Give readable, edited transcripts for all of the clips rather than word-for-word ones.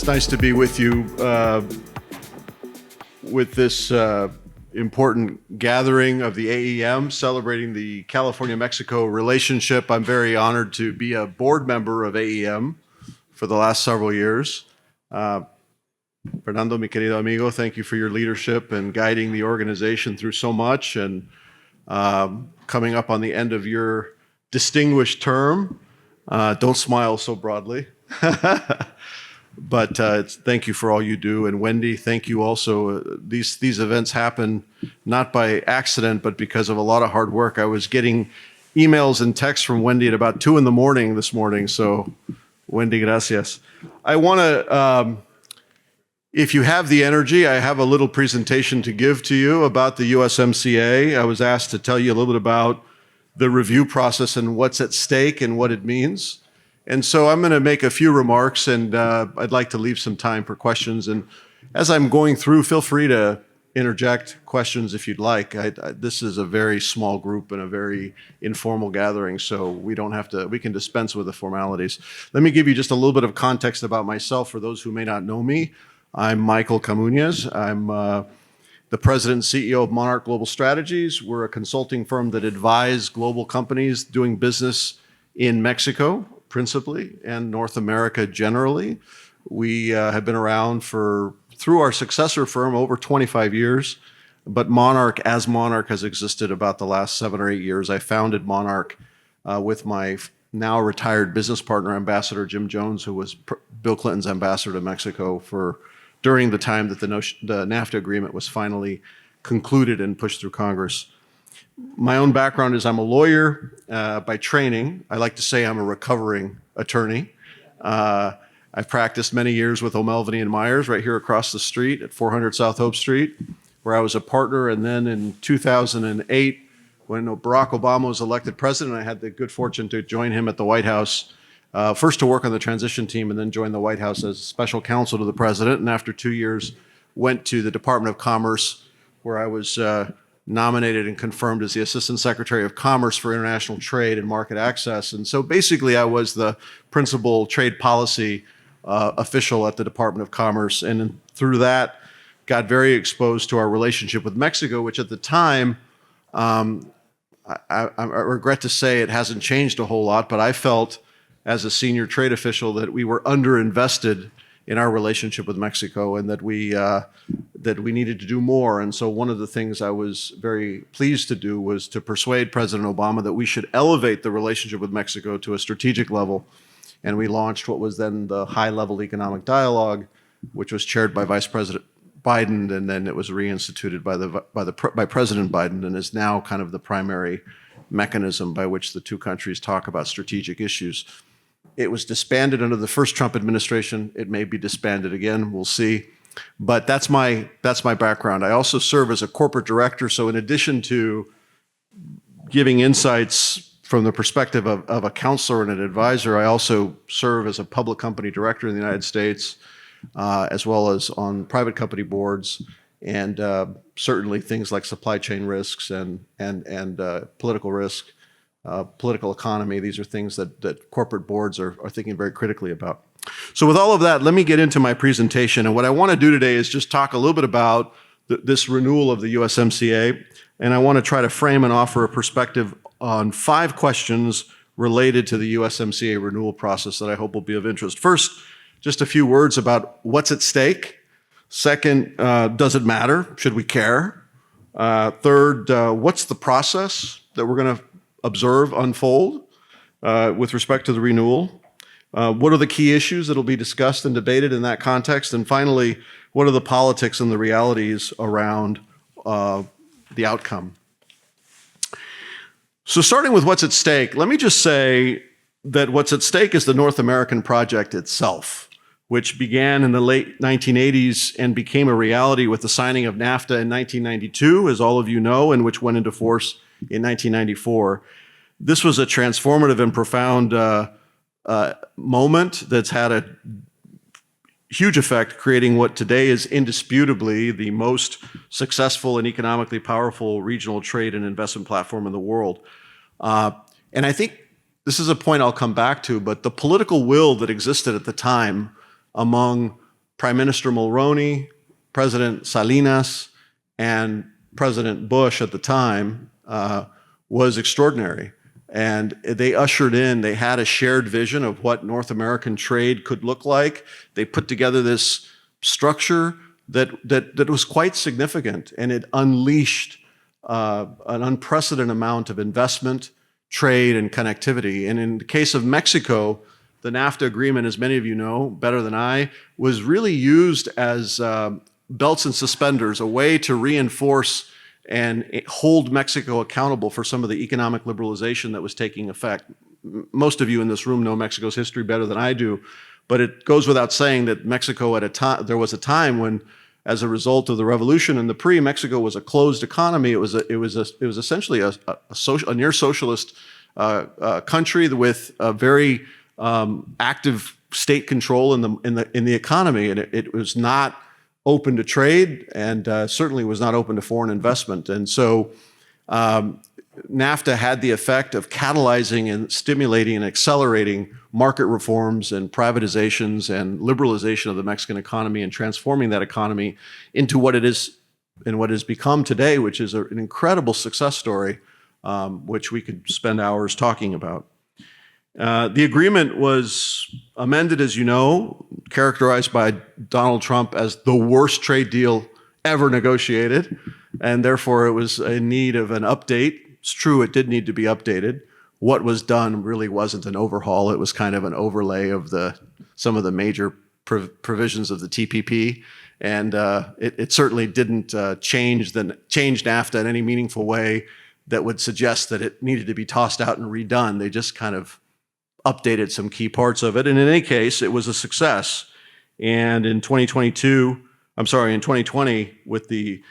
nice to be with you with this important gathering of the AEM celebrating the California-Mexico relationship. I'm very honored to be a board member of AEM for the last several years. Fernando, mi querido amigo, thank you for your leadership and guiding the organization through so much, and coming up on the end of your distinguished term. Don't smile so broadly. But thank you for all you do. And Wendy, thank you also. These events happen not by accident, but because of a lot of hard work. I was getting emails and texts from Wendy at about 2 a.m. this morning. So Wendy, gracias. I want to, if you have the energy, I have a little presentation to give to you about the USMCA. I was asked to tell you a little bit about the review process and what's at stake and what it means. And so I'm going to make a few remarks, and I'd like to leave some time for questions. And as I'm going through, feel free to interject questions if you'd like. This is a very small group and a very informal gathering, so we can dispense with the formalities. Let me give you just a little bit of context about myself for those who may not know me. I'm Michael Camuñez. I'm the president and CEO of Monarch Global Strategies. We're a consulting firm that advise global companies doing business in Mexico, principally, and North America generally. We have been around through our successor firm, over 25 years, but Monarch has existed about the last 7 or 8 years. I founded Monarch with my now retired business partner, Ambassador Jim Jones, who was Bill Clinton's ambassador to Mexico during the time that the NAFTA agreement was finally concluded and pushed through Congress. My own background is I'm a lawyer by training. I like to say I'm a recovering attorney. I've practiced many years with O'Melveny and Myers right here across the street at 400 South Hope Street, where I was a partner. And then in 2008, when Barack Obama was elected president, I had the good fortune to join him at the White House, first to work on the transition team and then join the White House as special counsel to the president. And after 2 years, went to the Department of Commerce, where I was nominated and confirmed as the Assistant Secretary of Commerce for International Trade and Market Access. And so basically I was the principal trade policy official at the Department of Commerce. And through that, got very exposed to our relationship with Mexico, which at the time, I regret to say it hasn't changed a whole lot, but I felt as a senior trade official that we were underinvested in our relationship with Mexico, and that we needed to do more. And so one of the things I was very pleased to do was to persuade President Obama that we should elevate the relationship with Mexico to a strategic level. And we launched what was then the high-level economic dialogue, which was chaired by Vice President Biden, and then it was reinstituted by President Biden, and is now kind of the primary mechanism by which the two countries talk about strategic issues. It was disbanded under the first Trump administration. It may be disbanded again. We'll see. But that's my background. I also serve as a corporate director. So in addition to giving insights from the perspective of a counselor and an advisor, I also serve as a public company director in the United States, as well as on private company boards, and certainly things like supply chain risks and political risk. Political economy. These are things that corporate boards are thinking very critically about. So with all of that, let me get into my presentation. And what I want to do today is just talk a little bit about this renewal of the USMCA. And I want to try to frame and offer a perspective on 5 questions related to the USMCA renewal process that I hope will be of interest. First, just a few words about what's at stake. Second, does it matter? Should we care? Third, what's the process that we're going to observe unfold with respect to the renewal? What are the key issues that will be discussed and debated in that context? And finally, what are the politics and the realities around the outcome? So starting with what's at stake, let me just say that what's at stake is the North American project itself, which began in the late 1980s and became a reality with the signing of NAFTA in 1992, as all of you know, and which went into force in 1994. This was a transformative and profound moment that's had a huge effect, creating what today is indisputably the most successful and economically powerful regional trade and investment platform in the world. And I think this is a point I'll come back to, but the political will that existed at the time among Prime Minister Mulroney, President Salinas, and President Bush at the time was extraordinary. And they ushered in, they had a shared vision of what North American trade could look like. They put together this structure that was quite significant, and it unleashed an unprecedented amount of investment, trade, and connectivity. And in the case of Mexico, the NAFTA agreement, as many of you know better than I, was really used as belts and suspenders, a way to reinforce and hold Mexico accountable for some of the economic liberalization that was taking effect. Most of you in this room know Mexico's history better than I do, but it goes without saying that Mexico there was a time when, as a result of the revolution and the Mexico was a closed economy. It was essentially a near socialist country with a very active state control in the economy, and it was not open to trade, and certainly was not open to foreign investment. And so NAFTA had the effect of catalyzing and stimulating and accelerating market reforms and privatizations and liberalization of the Mexican economy, and transforming that economy into what it is and what has become today, which is an incredible success story, which we could spend hours talking about. The agreement was amended, as you know, characterized by Donald Trump as the worst trade deal ever negotiated, and therefore it was in need of an update. It's true, it did need to be updated. What was done really wasn't an overhaul. It was kind of an overlay of some of the major provisions of the TPP, and it certainly didn't change NAFTA in any meaningful way that would suggest that it needed to be tossed out and redone. They just kind of updated some key parts of it. And in any case, it was a success. And in 2020, with the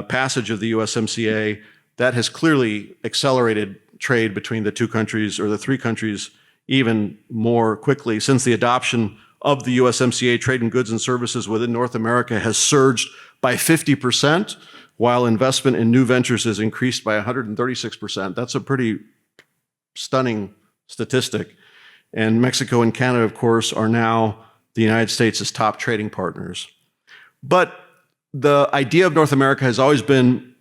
passage of the USMCA, that has clearly accelerated trade between the two countries, or the three countries, even more quickly. Since the adoption of the USMCA, trade in goods and services within North America has surged by 50%, while investment in new ventures has increased by 136%. That's a pretty stunning statistic. And Mexico and Canada, of course, are now the United States' top trading partners. But the idea of North America has always been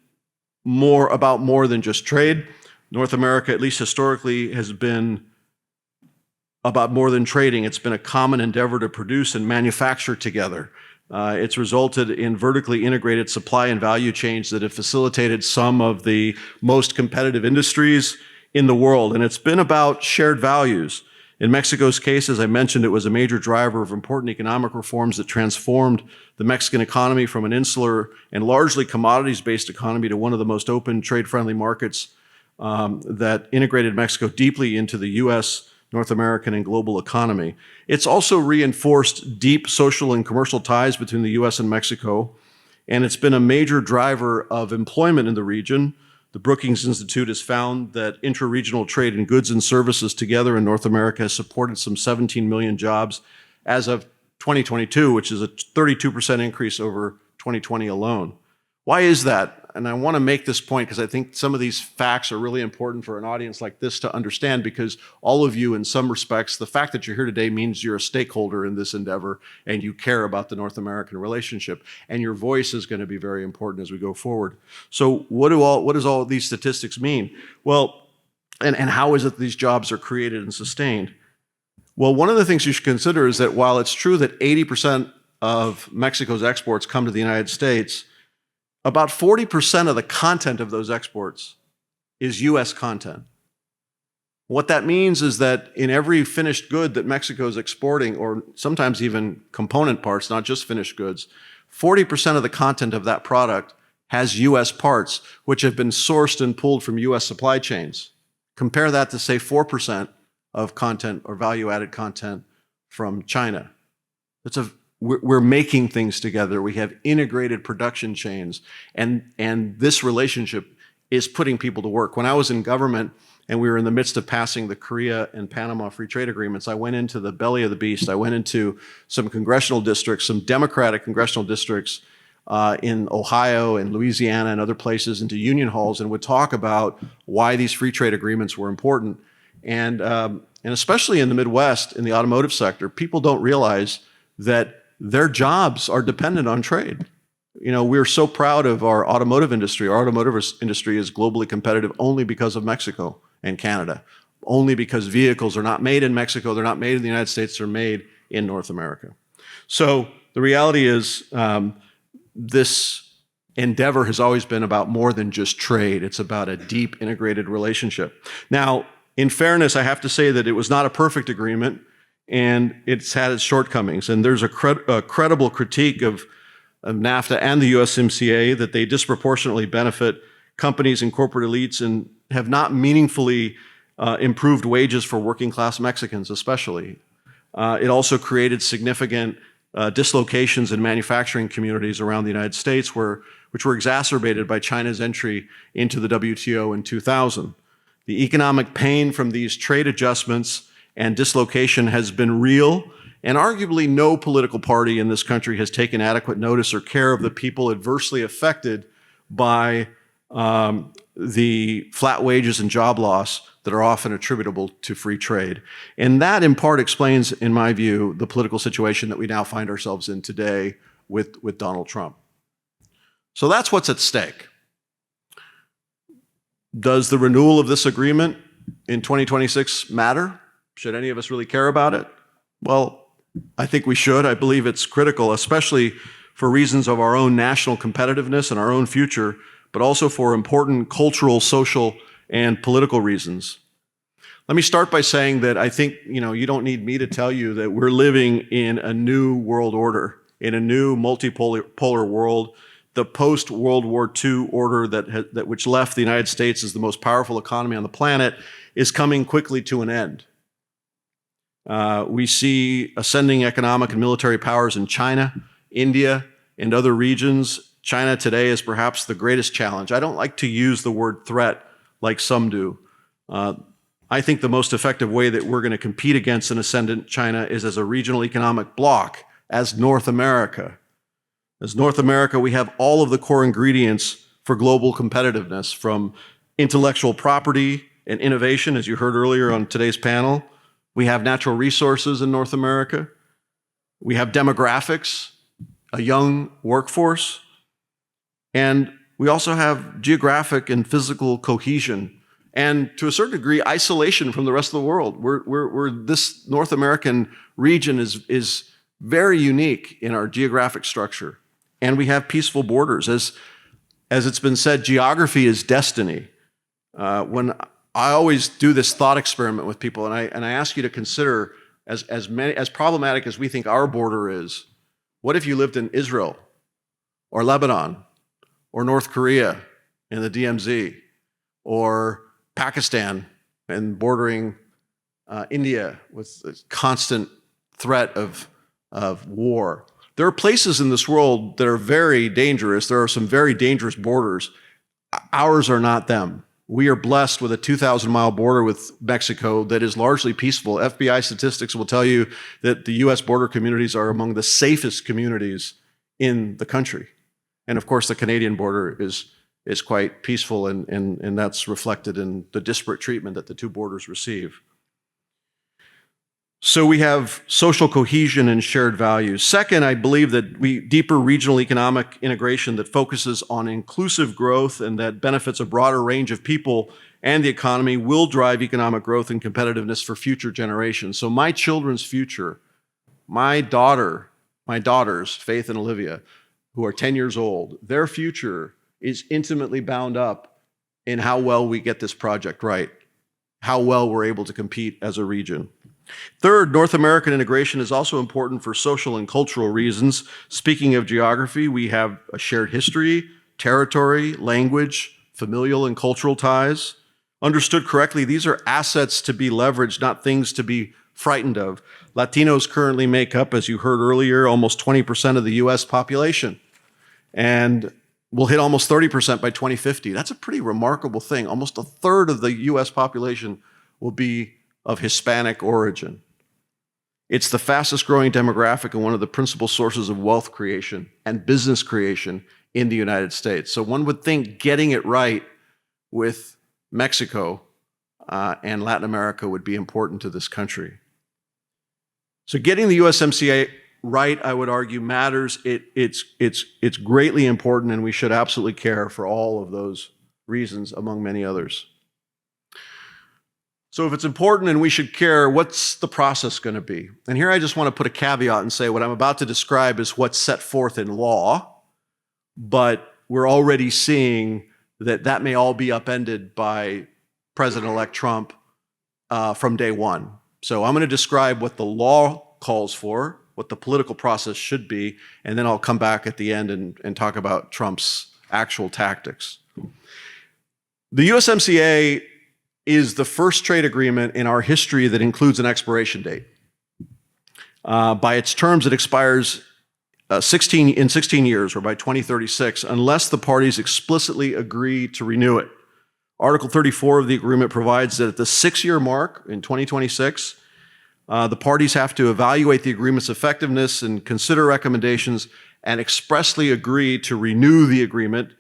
about more than just trade. North America, at least historically, has been about more than trading. It's been a common endeavor to produce and manufacture together. It's resulted in vertically integrated supply and value chains that have facilitated some of the most competitive industries in the world. And it's been about shared values. In Mexico's case, as I mentioned, it was a major driver of important economic reforms that transformed the Mexican economy from an insular and largely commodities-based economy to one of the most open, trade-friendly markets that integrated Mexico deeply into the U.S., North American, and global economy. It's also reinforced deep social and commercial ties between the U.S. and Mexico, and it's been a major driver of employment in the region. The Brookings Institute has found that intra-regional trade in goods and services together in North America has supported some 17 million jobs as of 2022, which is a 32% increase over 2020 alone. Why is that? And I want to make this point because I think some of these facts are really important for an audience like this to understand, because all of you, in some respects, the fact that you're here today means you're a stakeholder in this endeavor and you care about the North American relationship, and your voice is going to be very important as we go forward. So what does all of these statistics mean? Well, and how is it these jobs are created and sustained? Well, one of the things you should consider is that while it's true that 80% of Mexico's exports come to the United States, about 40% of the content of those exports is U.S. content. What that means is that in every finished good that Mexico is exporting, or sometimes even component parts, not just finished goods, 40% of the content of that product has U.S. parts, which have been sourced and pulled from U.S. supply chains. Compare that to, say, 4% of content or value-added content from China. We're making things together. We have integrated production chains, and this relationship is putting people to work. When I was in government and we were in the midst of passing the Korea and Panama free trade agreements, I went into the belly of the beast. I went into some congressional districts, some Democratic congressional districts in Ohio and Louisiana and other places, into union halls, and would talk about why these free trade agreements were important. And especially in the Midwest, in the automotive sector, people don't realize that their jobs are dependent on trade. You know, we're so proud of our automotive industry. Our automotive industry is globally competitive only because of Mexico and Canada, only because vehicles are not made in Mexico, they're not made in the United States, they're made in North America. So the reality is this endeavor has always been about more than just trade. It's about a deep integrated relationship. Now, in fairness, I have to say that it was not a perfect agreement, and it's had its shortcomings. And there's a credible critique of NAFTA and the USMCA that they disproportionately benefit companies and corporate elites and have not meaningfully improved wages for working class Mexicans, especially. It also created significant dislocations in manufacturing communities around the United States, which were exacerbated by China's entry into the WTO in 2000. The economic pain from these trade adjustments and dislocation has been real, and arguably no political party in this country has taken adequate notice or care of the people adversely affected by the flat wages and job loss that are often attributable to free trade. And that, in part, explains, in my view, the political situation that we now find ourselves in today with Donald Trump. So that's what's at stake. Does the renewal of this agreement in 2026 matter? Should any of us really care about it? Well, I think we should. I believe it's critical, especially for reasons of our own national competitiveness and our own future, but also for important cultural, social, and political reasons. Let me start by saying that I think, you don't need me to tell you that we're living in a new world order, in a new multipolar world. The post-World War II order which left the United States as the most powerful economy on the planet is coming quickly to an end. We see ascending economic and military powers in China, India, and other regions. China today is perhaps the greatest challenge. I don't like to use the word threat like some do. I think the most effective way that we're going to compete against an ascendant China is as a regional economic bloc, as North America. As North America, we have all of the core ingredients for global competitiveness, from intellectual property and innovation, as you heard earlier on today's panel. We have natural resources in North America. We have demographics, a young workforce, and we also have geographic and physical cohesion, and to a certain degree, isolation from the rest of the world. This North American region is very unique in our geographic structure, and we have peaceful borders. As it's been said, geography is destiny. When I always do this thought experiment with people, and I ask you to consider, as problematic as we think our border is, what if you lived in Israel or Lebanon or North Korea in the DMZ or Pakistan and bordering India with a constant threat of war? There are places in this world that are very dangerous. There are some very dangerous borders. Ours are not them. We are blessed with a 2,000-mile border with Mexico that is largely peaceful. FBI statistics will tell you that the U.S. border communities are among the safest communities in the country. And of course, the Canadian border is quite peaceful, and that's reflected in the disparate treatment that the two borders receive. So we have social cohesion and shared values. Second, I believe that deeper regional economic integration that focuses on inclusive growth and that benefits a broader range of people and the economy will drive economic growth and competitiveness for future generations. So my children's future, my daughters, Faith and Olivia, who are 10 years old, their future is intimately bound up in how well we get this project right, how well we're able to compete as a region. Third, North American integration is also important for social and cultural reasons. Speaking of geography, we have a shared history, territory, language, familial and cultural ties. Understood correctly, these are assets to be leveraged, not things to be frightened of. Latinos currently make up, as you heard earlier, almost 20% of the U.S. population, and will hit almost 30% by 2050. That's a pretty remarkable thing. Almost a third of the U.S. population will be of Hispanic origin. It's the fastest growing demographic and one of the principal sources of wealth creation and business creation in the United States. So one would think getting it right with Mexico and Latin America would be important to this country. So getting the USMCA right, I would argue, matters. It's greatly important, and we should absolutely care for all of those reasons, among many others. So if it's important and we should care, what's the process going to be? And here I just want to put a caveat and say what I'm about to describe is what's set forth in law, but we're already seeing that that may all be upended by President-elect Trump from day one. So I'm going to describe what the law calls for, what the political process should be, and then I'll come back at the end and talk about Trump's actual tactics. The USMCA is the first trade agreement in our history that includes an expiration date. By its terms, it expires in 16 years, or by 2036, unless the parties explicitly agree to renew it. Article 34 of the agreement provides that at the 6-year mark in 2026, the parties have to evaluate the agreement's effectiveness and consider recommendations and expressly agree to renew the agreement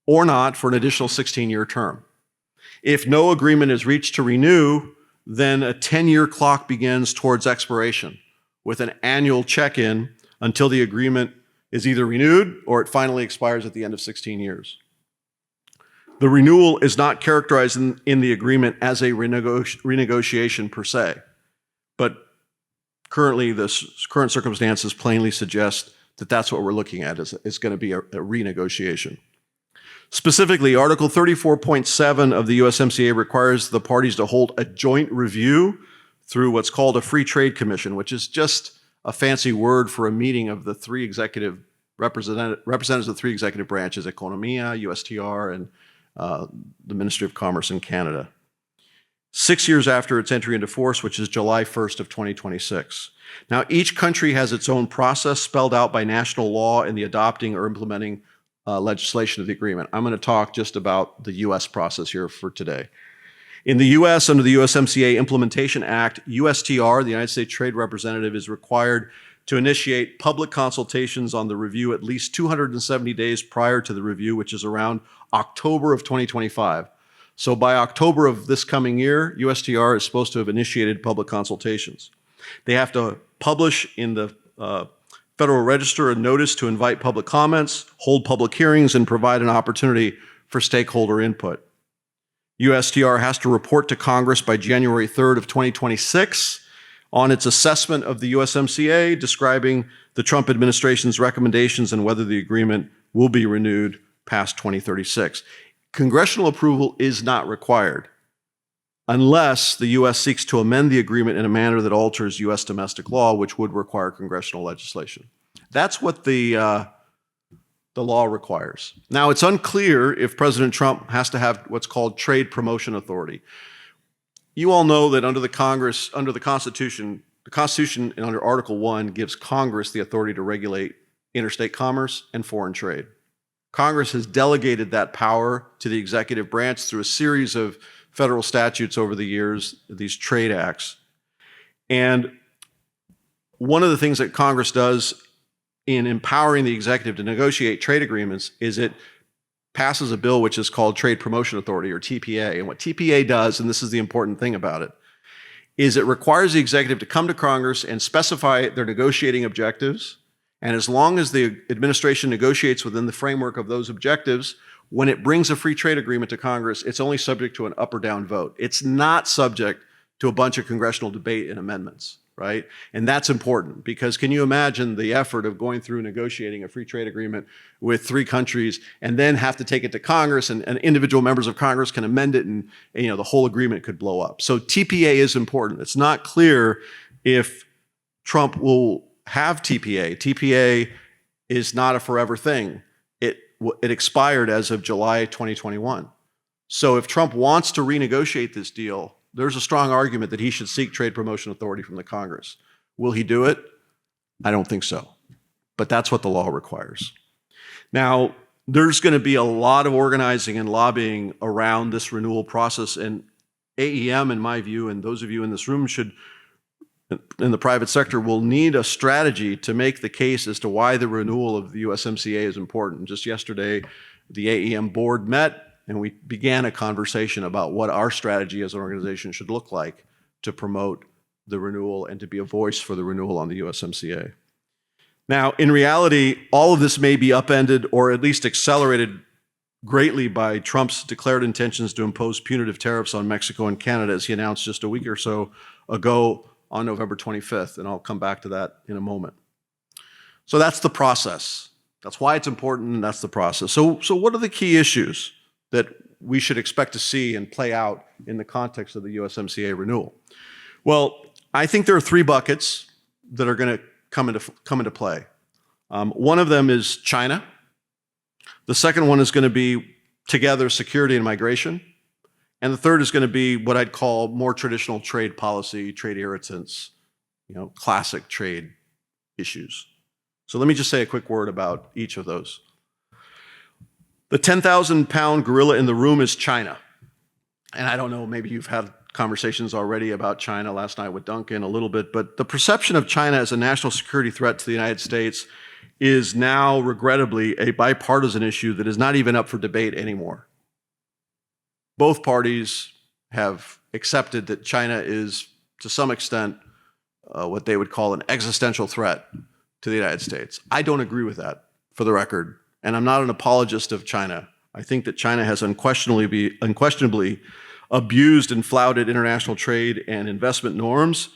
or not for an additional 16-year term. If no agreement is reached to renew, then a 10-year clock begins towards expiration with an annual check-in until the agreement is either renewed or it finally expires at the end of 16 years. The renewal is not characterized in the agreement as a renegotiation per se, but currently the current circumstances plainly suggest that that's what we're looking at, is going to be a renegotiation. Specifically, Article 34.7 of the USMCA requires the parties to hold a joint review through what's called a Free Trade Commission, which is just a fancy word for a meeting of the three executive representatives of the three executive branches, Economia, USTR, and the Ministry of Commerce in Canada. 6 years after its entry into force, which is July 1st of 2026. Now, each country has its own process spelled out by national law in the adopting or implementing legislation of the agreement. I'm going to talk just about the U.S. process here for today. In the U.S., under the USMCA Implementation Act, USTR, the United States Trade Representative, is required to initiate public consultations on the review at least 270 days prior to the review, which is around October of 2025. So by October of this coming year, USTR is supposed to have initiated public consultations. They have to publish in the Federal Register a notice to invite public comments, hold public hearings, and provide an opportunity for stakeholder input. USTR has to report to Congress by January 3rd of 2026 on its assessment of the USMCA, describing the Trump administration's recommendations and whether the agreement will be renewed past 2036. Congressional approval is not required unless the U.S. seeks to amend the agreement in a manner that alters U.S. domestic law, which would require congressional legislation. That's what the law requires. Now, it's unclear if President Trump has to have what's called trade promotion authority. You all know that under the Constitution and under Article 1 gives Congress the authority to regulate interstate commerce and foreign trade. Congress has delegated that power to the executive branch through a series of federal statutes over the years, these trade acts. And one of the things that Congress does in empowering the executive to negotiate trade agreements is it passes a bill which is called Trade Promotion Authority, or TPA. And what TPA does, and this is the important thing about it, is it requires the executive to come to Congress and specify their negotiating objectives. And as long as the administration negotiates within the framework of those objectives, when it brings a free trade agreement to Congress, it's only subject to an up or down vote. It's not subject to a bunch of congressional debate and amendments, right? And that's important because can you imagine the effort of going through negotiating a free trade agreement with 3 countries and then have to take it to Congress and individual members of Congress can amend it and the whole agreement could blow up. So TPA is important. It's not clear if Trump will have TPA. TPA is not a forever thing. It expired as of July 2021. So if Trump wants to renegotiate this deal, there's a strong argument that he should seek trade promotion authority from the Congress. Will he do it? I don't think so. But that's what the law requires. Now, there's going to be a lot of organizing and lobbying around this renewal process, and AEM, in my view, and those of you in this room in the private sector will need a strategy to make the case as to why the renewal of the USMCA is important. Just yesterday, the AEM board met and we began a conversation about what our strategy as an organization should look like to promote the renewal and to be a voice for the renewal on the USMCA. Now, in reality, all of this may be upended or at least accelerated greatly by Trump's declared intentions to impose punitive tariffs on Mexico and Canada, as he announced just a week or so ago on November 25th, and I'll come back to that in a moment. So that's the process. That's why it's important, and that's the process. So what are the key issues that we should expect to see and play out in the context of the USMCA renewal? Well, I think there are three buckets that are going to come into play. One of them is China. The second one is going to be, together, security and migration. And the third is going to be what I'd call more traditional trade policy, trade irritants, classic trade issues. So let me just say a quick word about each of those. The 10,000-pound gorilla in the room is China. And I don't know, maybe you've had conversations already about China last night with Duncan a little bit, but the perception of China as a national security threat to the United States is now, regrettably, a bipartisan issue that is not even up for debate anymore. Both parties have accepted that China is, to some extent, what they would call an existential threat to the United States. I don't agree with that, for the record, and I'm not an apologist of China. I think that China has unquestionably abused and flouted international trade and investment norms.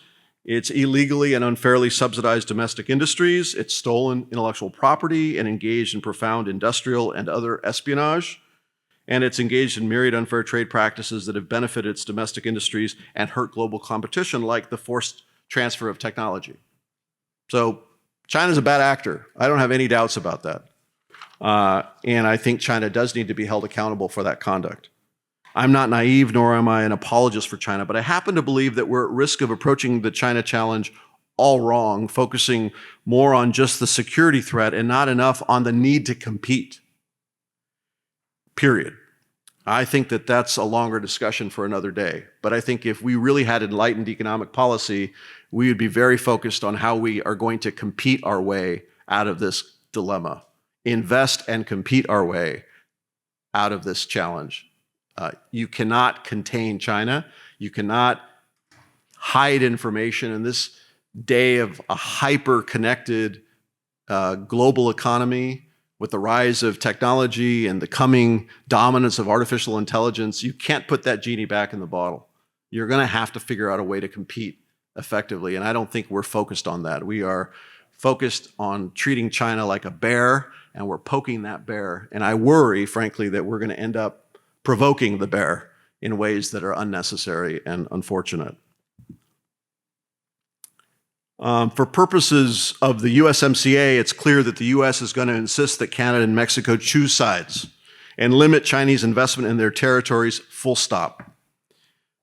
It's illegally and unfairly subsidized domestic industries. It's stolen intellectual property and engaged in profound industrial and other espionage. And it's engaged in myriad unfair trade practices that have benefited its domestic industries and hurt global competition, like the forced transfer of technology. So China's a bad actor. I don't have any doubts about that. And I think China does need to be held accountable for that conduct. I'm not naive, nor am I an apologist for China, but I happen to believe that we're at risk of approaching the China challenge all wrong, focusing more on just the security threat and not enough on the need to compete. Period. I think that that's a longer discussion for another day. But I think if we really had enlightened economic policy, we would be very focused on how we are going to compete our way out of this dilemma, invest and compete our way out of this challenge. You cannot contain China. You cannot hide information in this day of a hyper-connected global economy with the rise of technology and the coming dominance of artificial intelligence. You can't put that genie back in the bottle. You're going to have to figure out a way to compete effectively, and I don't think we're focused on that. We are focused on treating China like a bear, and we're poking that bear. And I worry, frankly, that we're going to end up provoking the bear in ways that are unnecessary and unfortunate. For purposes of the USMCA, it's clear that the U.S. is going to insist that Canada and Mexico choose sides and limit Chinese investment in their territories, full stop.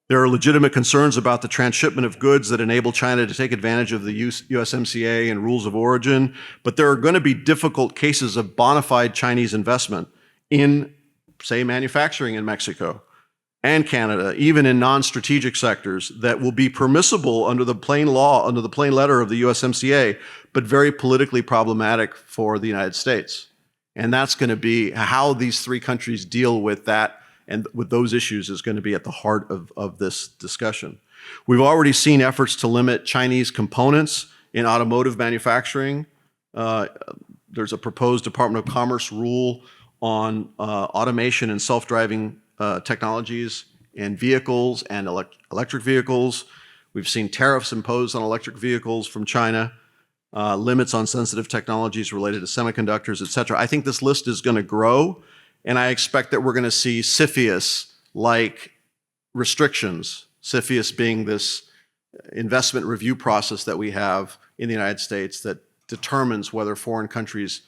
There are legitimate concerns about the transshipment of goods that enable China to take advantage of the USMCA and rules of origin, but there are going to be difficult cases of bona fide Chinese investment in, say, manufacturing in Mexico and Canada, even in non-strategic sectors, that will be permissible under the plain law, under the plain letter of the USMCA, but very politically problematic for the United States. And that's going to be how these three countries deal with that and with those issues is going to be at the heart of this discussion. We've already seen efforts to limit Chinese components in automotive manufacturing. There's a proposed Department of Commerce rule on automation and self-driving technologies in vehicles and electric vehicles. We've seen tariffs imposed on electric vehicles from China, limits on sensitive technologies related to semiconductors, et cetera. I think this list is going to grow, and I expect that we're going to see CFIUS-like restrictions, CFIUS being this investment review process that we have in the United States that determines whether foreign countries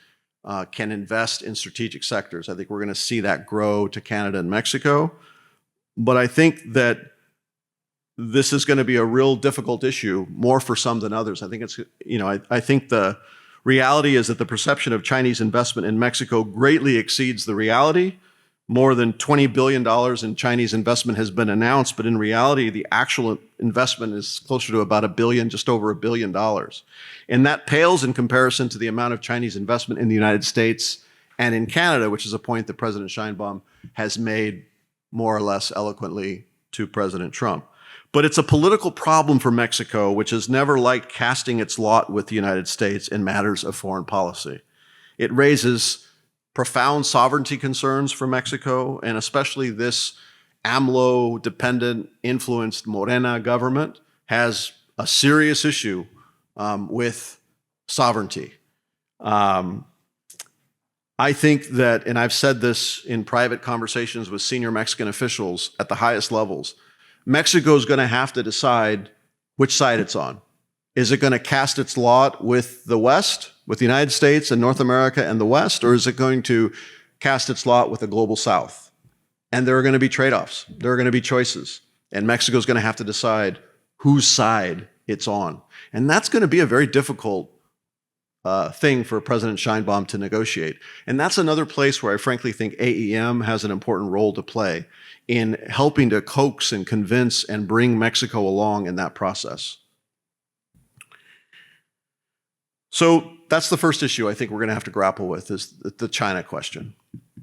can invest in strategic sectors. I think we're going to see that grow to Canada and Mexico. But I think that this is going to be a real difficult issue, more for some than others. I think it's, I think the reality is that the perception of Chinese investment in Mexico greatly exceeds the reality. More than $20 billion in Chinese investment has been announced, but in reality, the actual investment is closer to about $1 billion, just over $1 billion. And that pales in comparison to the amount of Chinese investment in the United States and in Canada, which is a point that President Sheinbaum has made more or less eloquently to President Trump. But it's a political problem for Mexico, which has never liked casting its lot with the United States in matters of foreign policy. It raises profound sovereignty concerns for Mexico, and especially this AMLO-dependent, influenced Morena government has a serious issue with sovereignty. I think that, and I've said this in private conversations with senior Mexican officials at the highest levels, Mexico is going to have to decide which side it's on. Is it going to cast its lot with the West, with the United States and North America and the West, or is it going to cast its lot with the global South? And there are going to be trade-offs. There are going to be choices. And Mexico is going to have to decide whose side it's on. And that's going to be a very difficult thing for President Sheinbaum to negotiate. And that's another place where I frankly think AEM has an important role to play in helping to coax and convince and bring Mexico along in that process. So that's the first issue I think we're going to have to grapple with, is the China question.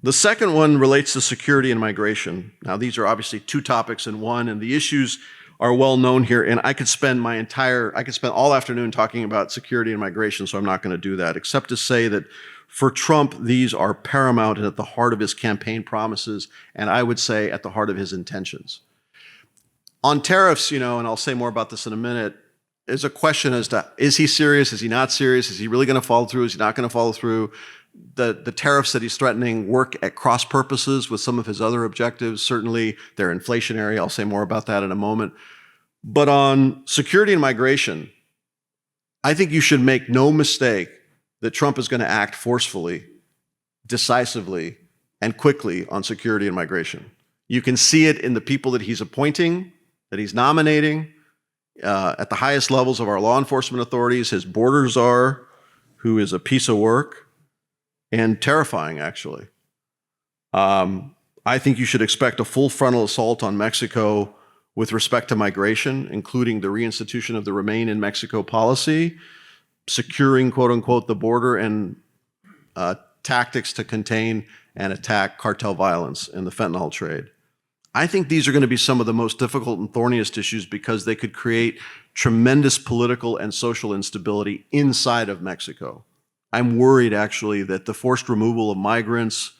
The second one relates to security and migration. Now, these are obviously two topics in one, and the issues are well known here, and I could spend all afternoon talking about security and migration, so I'm not going to do that, except to say that for Trump, these are paramount and at the heart of his campaign promises, and I would say at the heart of his intentions. On tariffs, and I'll say more about this in a minute, is a question as to, is he serious? Is he not serious? Is he really going to follow through? Is he not going to follow through? The tariffs that he's threatening work at cross purposes with some of his other objectives. Certainly, they're inflationary. I'll say more about that in a moment. But on security and migration, I think you should make no mistake that Trump is going to act forcefully, decisively, and quickly on security and migration. You can see it in the people that he's appointing, that he's nominating, at the highest levels of our law enforcement authorities. His border czar, who is a piece of work, and terrifying, actually. I think you should expect a full frontal assault on Mexico with respect to migration, including the reinstitution of the Remain in Mexico policy, securing, quote unquote, the border, and tactics to contain and attack cartel violence in the fentanyl trade. I think these are going to be some of the most difficult and thorniest issues because they could create tremendous political and social instability inside of Mexico. I'm worried, actually, that the forced removal of migrants,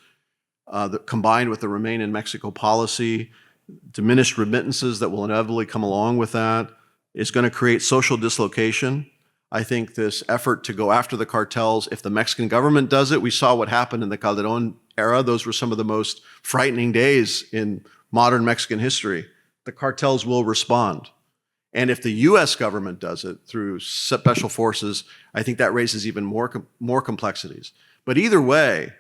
combined with the Remain in Mexico policy, diminished remittances that will inevitably come along with that, is going to create social dislocation. I think this effort to go after the cartels, if the Mexican government does it, we saw what happened in the Calderón era. Those were some of the most frightening days in modern Mexican history. The cartels will respond. And if the U.S. government does it through special forces, I think that raises even more complexities. But either way,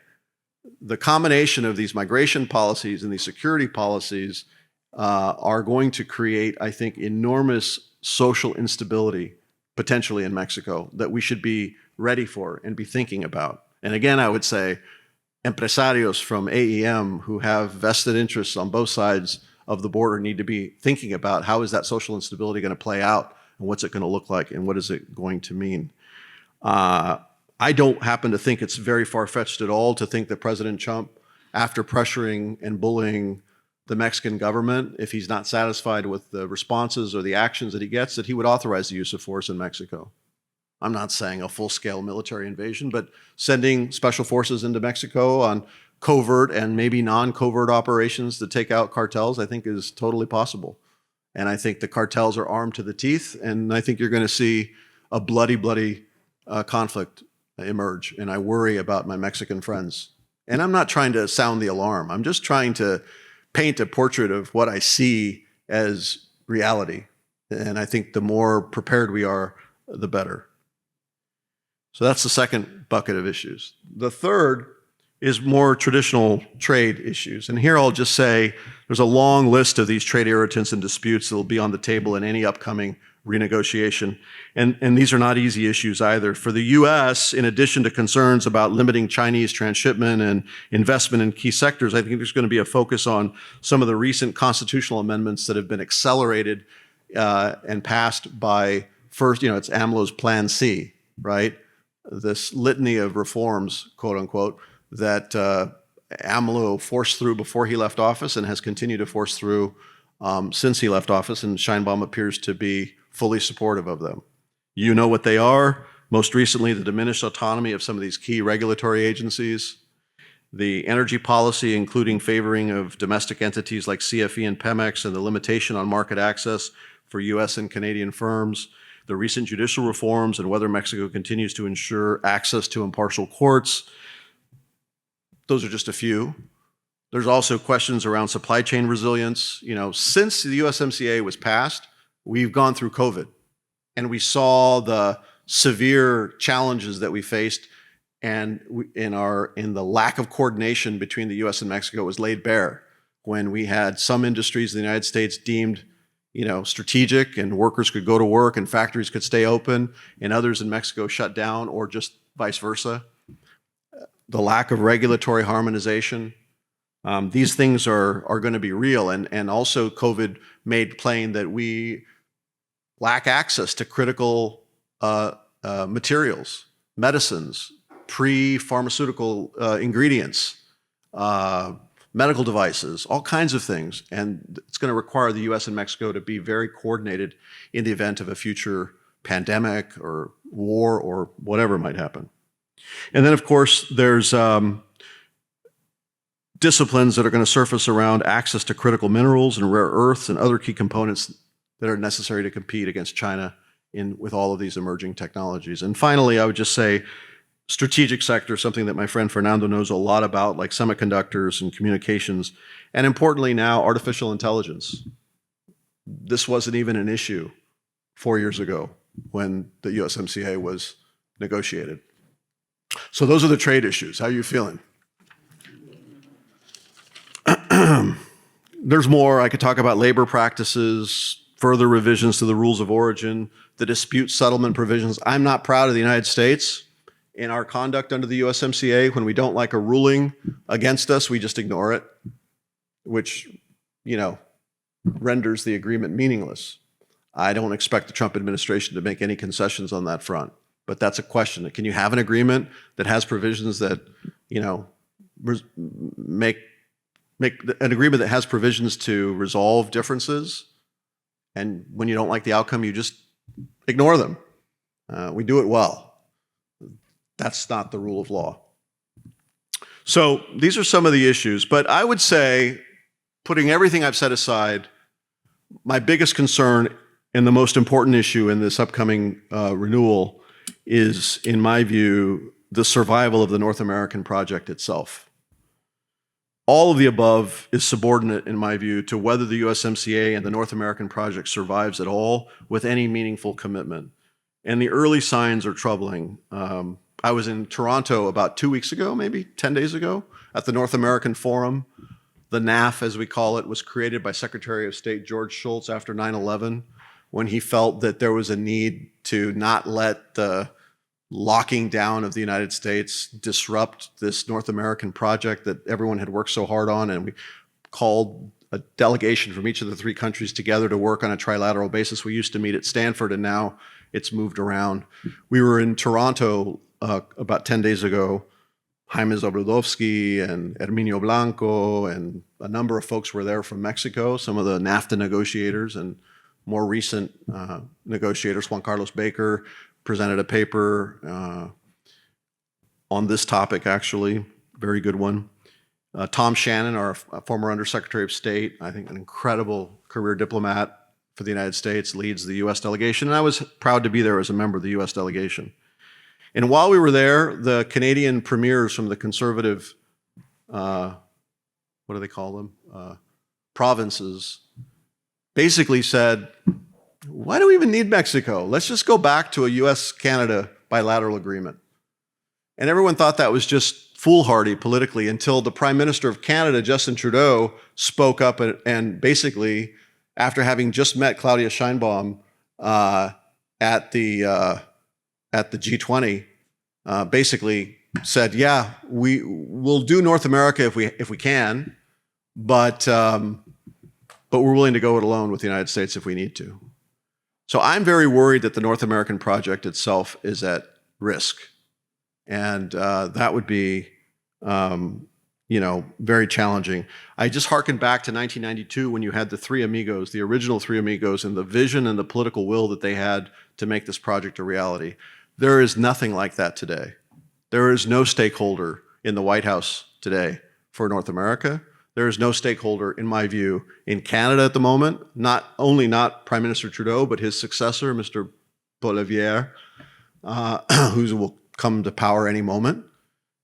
the combination of these migration policies and these security policies are going to create, I think, enormous social instability, potentially in Mexico, that we should be ready for and be thinking about. And again, I would say empresarios from AEM who have vested interests on both sides of the border need to be thinking about how is that social instability going to play out, and what's it going to look like, and what is it going to mean. I don't happen to think it's very far-fetched at all to think that President Trump, after pressuring and bullying the Mexican government, if he's not satisfied with the responses or the actions that he gets, that he would authorize the use of force in Mexico. I'm not saying a full-scale military invasion, but sending special forces into Mexico on covert and maybe non-covert operations to take out cartels, I think is totally possible. And I think the cartels are armed to the teeth, and I think you're going to see a bloody, bloody conflict emerge. And I worry about my Mexican friends. And I'm not trying to sound the alarm. I'm just trying to paint a portrait of what I see as reality. And I think the more prepared we are, the better. So that's the second bucket of issues. The third is more traditional trade issues. And here I'll just say there's a long list of these trade irritants and disputes that will be on the table in any upcoming renegotiation. And these are not easy issues either. For the U.S., in addition to concerns about limiting Chinese transshipment and investment in key sectors, I think there's going to be a focus on some of the recent constitutional amendments that have been accelerated and passed by first, it's AMLO's Plan C, right? This litany of reforms, quote unquote, that AMLO forced through before he left office and has continued to force through since he left office, and Sheinbaum appears to be fully supportive of them. You know what they are. Most recently, the diminished autonomy of some of these key regulatory agencies, the energy policy, including favoring of domestic entities like CFE and Pemex, and the limitation on market access for U.S. and Canadian firms, the recent judicial reforms, and whether Mexico continues to ensure access to impartial courts. Those are just a few. There's also questions around supply chain resilience. You know, since the USMCA was passed, we've gone through COVID, and we saw the severe challenges that we faced, and in the lack of coordination between the U.S. and Mexico was laid bare when we had some industries in the United States deemed, you know, strategic, and workers could go to work and factories could stay open, and others in Mexico shut down, or just vice versa. The lack of regulatory harmonization. These things are going to be real, and also COVID made plain that we lack access to critical materials, medicines, pre-pharmaceutical ingredients, medical devices, all kinds of things. And it's going to require the U.S. and Mexico to be very coordinated in the event of a future pandemic or war or whatever might happen. And then, of course, there's disciplines that are going to surface around access to critical minerals and rare earths and other key components that are necessary to compete against China with all of these emerging technologies. And finally, I would just say strategic sector, something that my friend Fernando knows a lot about, like semiconductors and communications, and importantly now, artificial intelligence. This wasn't even an issue 4 years ago when the USMCA was negotiated. So those are the trade issues. How are you feeling? There's more. I could talk about labor practices, further revisions to the rules of origin, the dispute settlement provisions. I'm not proud of the United States in our conduct under the USMCA. When we don't like a ruling against us, we just ignore it, which, you know, renders the agreement meaningless. I don't expect the Trump administration to make any concessions on that front, but that's a question. Can you have an agreement that has provisions that, you know, make an agreement that has provisions to resolve differences, and when you don't like the outcome, you just ignore them? We do it well. That's not the rule of law. So these are some of the issues, but I would say, putting everything I've said aside, my biggest concern and the most important issue in this upcoming renewal is, in my view, the survival of the North American project itself. All of the above is subordinate, in my view, to whether the USMCA and the North American project survives at all with any meaningful commitment. And the early signs are troubling. I was in Toronto about 2 weeks ago, maybe 10 days ago, at the North American Forum. The NAF, as we call it, was created by Secretary of State George Shultz after 9/11, when he felt that there was a need to not let the locking down of the United States disrupt this North American project that everyone had worked so hard on. And we called a delegation from each of the three countries together to work on a trilateral basis. We used to meet at Stanford, and now it's moved around. We were in Toronto about 10 days ago. Jaime Zabrodowski and Herminio Blanco and a number of folks were there from Mexico, some of the NAFTA negotiators and more recent negotiators. Juan Carlos Baker presented a paper on this topic, actually, very good one. Tom Shannon, our former Undersecretary of State, I think an incredible career diplomat for the United States, leads the U.S. delegation, and I was proud to be there as a member of the U.S. delegation. And while we were there, the Canadian premiers from the conservative, what do they call them, provinces, basically said, why do we even need Mexico? Let's just go back to a U.S.-Canada bilateral agreement. And everyone thought that was just foolhardy politically, until the Prime Minister of Canada, Justin Trudeau, spoke up and basically, after having just met Claudia Sheinbaum at the G20, basically said, yeah, we'll do North America if we can, but we're willing to go it alone with the United States if we need to. So I'm very worried that the North American project itself is at risk. And that would be, very challenging. I just hearken back to 1992 when you had the three amigos, the original three amigos, and the vision and the political will that they had to make this project a reality. There is nothing like that today. There is no stakeholder in the White House today for North America. There is no stakeholder, in my view, in Canada at the moment, not Prime Minister Trudeau, but his successor, Mr. Poilievre, who will come to power any moment.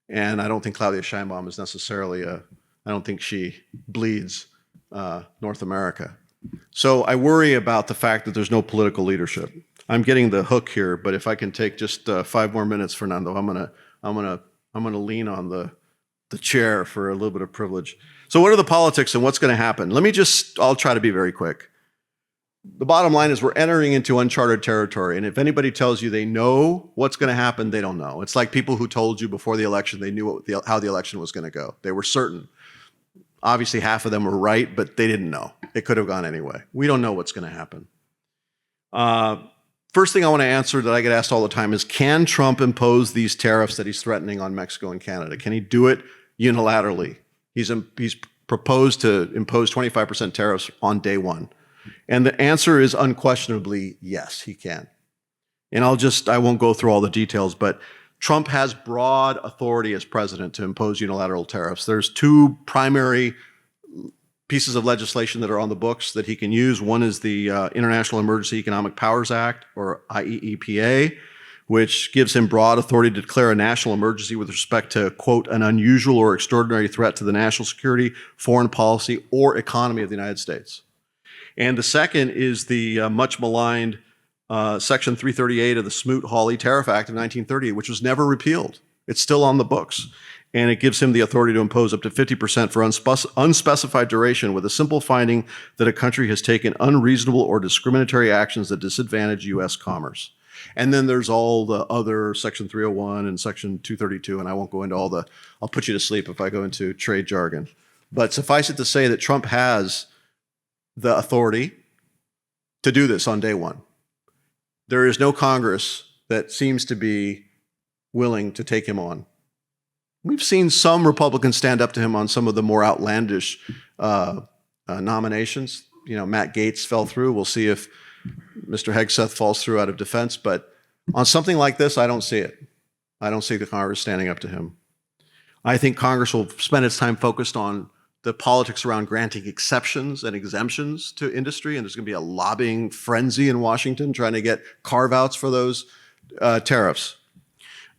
And I don't think Claudia Sheinbaum is necessarily I don't think she bleeds North America. So I worry about the fact that there's no political leadership. I'm getting the hook here, but if I can take just 5 more minutes, Fernando, I'm gonna lean on the chair for a little bit of privilege. So what are the politics and what's going to happen? I'll try to be very quick. The bottom line is we're entering into uncharted territory. And if anybody tells you they know what's going to happen, they don't know. It's like people who told you before the election they knew how the election was going to go. They were certain. Obviously, half of them were right, but they didn't know. It could have gone anyway. We don't know what's going to happen. First thing I want to answer that I get asked all the time is, can Trump impose these tariffs that he's threatening on Mexico and Canada? Can he do it unilaterally? He's proposed to impose 25% tariffs on day one. And the answer is unquestionably yes, he can. And I won't go through all the details, but Trump has broad authority as president to impose unilateral tariffs. There's 2 primary pieces of legislation that are on the books that he can use. One is the International Emergency Economic Powers Act, or IEEPA, which gives him broad authority to declare a national emergency with respect to, quote, an unusual or extraordinary threat to the national security, foreign policy, or economy of the United States. And the second is the much maligned Section 338 of the Smoot-Hawley Tariff Act of 1938, which was never repealed. It's still on the books. And it gives him the authority to impose up to 50% for unspecified duration with a simple finding that a country has taken unreasonable or discriminatory actions that disadvantage U.S. commerce. And then there's all the other Section 301 and Section 232, and I won't go into I'll put you to sleep if I go into trade jargon. But suffice it to say that Trump has the authority to do this on day one. There is no Congress that seems to be willing to take him on. We've seen some Republicans stand up to him on some of the more outlandish nominations. Matt Gaetz fell through. We'll see if Mr. Hegseth falls through out of defense. But on something like this, I don't see it. I don't see the Congress standing up to him. I think Congress will spend its time focused on the politics around granting exceptions and exemptions to industry, and there's going to be a lobbying frenzy in Washington trying to get carve-outs for those tariffs.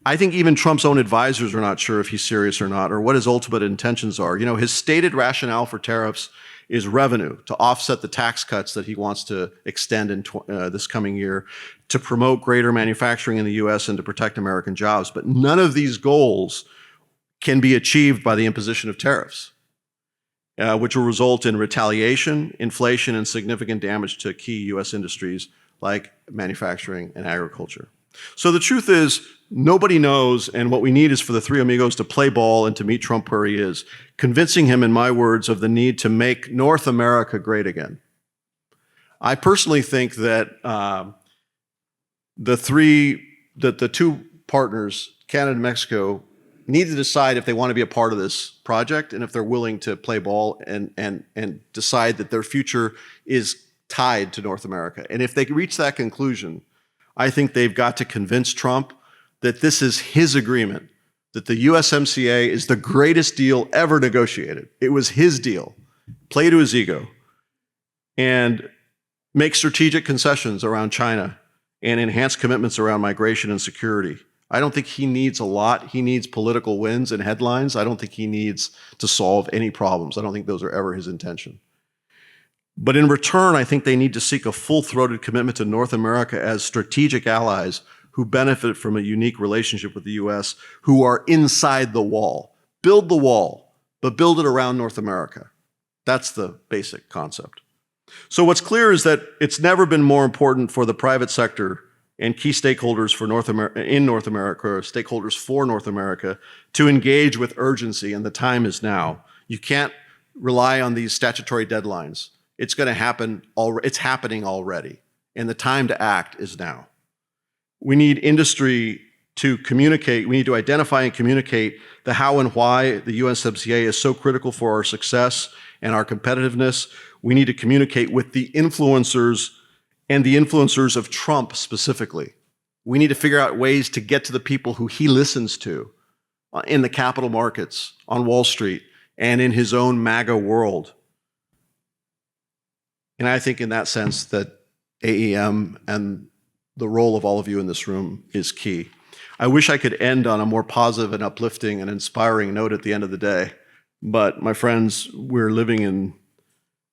I think even Trump's own advisors are not sure if he's serious or not, or what his ultimate intentions are. His stated rationale for tariffs is revenue, to offset the tax cuts that he wants to extend in this coming year, to promote greater manufacturing in the U.S. and to protect American jobs. But none of these goals can be achieved by the imposition of tariffs, which will result in retaliation, inflation, and significant damage to key U.S. industries like manufacturing and agriculture. So the truth is, nobody knows, and what we need is for the three amigos to play ball and to meet Trump where he is, convincing him, in my words, of the need to make North America great again. I personally think that the two partners, Canada and Mexico, need to decide if they want to be a part of this project and if they're willing to play ball and decide that their future is tied to North America. And if they reach that conclusion, I think they've got to convince Trump that this is his agreement, that the USMCA is the greatest deal ever negotiated. It was his deal. Play to his ego and make strategic concessions around China and enhance commitments around migration and security. I don't think he needs a lot. He needs political wins and headlines. I don't think he needs to solve any problems. I don't think those are ever his intention. But in return, I think they need to seek a full-throated commitment to North America as strategic allies who benefit from a unique relationship with the U.S., who are inside the wall. Build the wall, but build it around North America. That's the basic concept. So what's clear is that it's never been more important for the private sector and key stakeholders for North America, or stakeholders for North America, to engage with urgency, and the time is now. You can't rely on these statutory deadlines. It's going to happen. It's happening already, and the time to act is now. We need industry to communicate. We need to identify and communicate the how and why the USMCA is so critical for our success and our competitiveness. We need to communicate with the influencers and the influencers of Trump specifically. We need to figure out ways to get to the people who he listens to in the capital markets, on Wall Street, and in his own MAGA world. And I think in that sense that AEM and the role of all of you in this room is key. I wish I could end on a more positive and uplifting and inspiring note at the end of the day. But my friends, we're living in,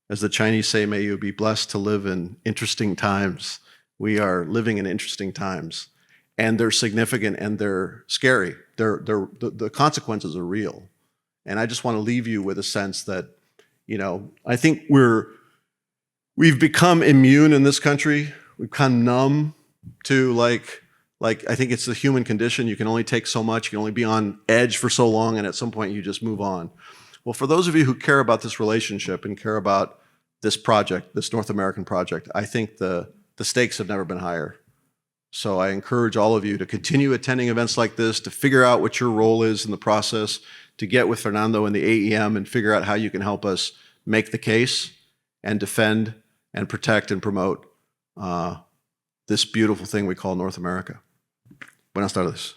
as the Chinese say, may you be blessed to live in interesting times. We are living in interesting times. And they're significant and they're scary. The consequences are real. And I just want to leave you with a sense that, I think we've become immune in this country. We've become numb to like I think it's the human condition. You can only take so much. You can only be on edge for so long, and at some point you just move on. Well, for those of you who care about this relationship and care about this project, this North American project, I think the stakes have never been higher. So I encourage all of you to continue attending events like this, to figure out what your role is in the process, to get with Fernando and the AEM and figure out how you can help us make the case and defend and protect and promote this beautiful thing we call North America. Buenas tardes.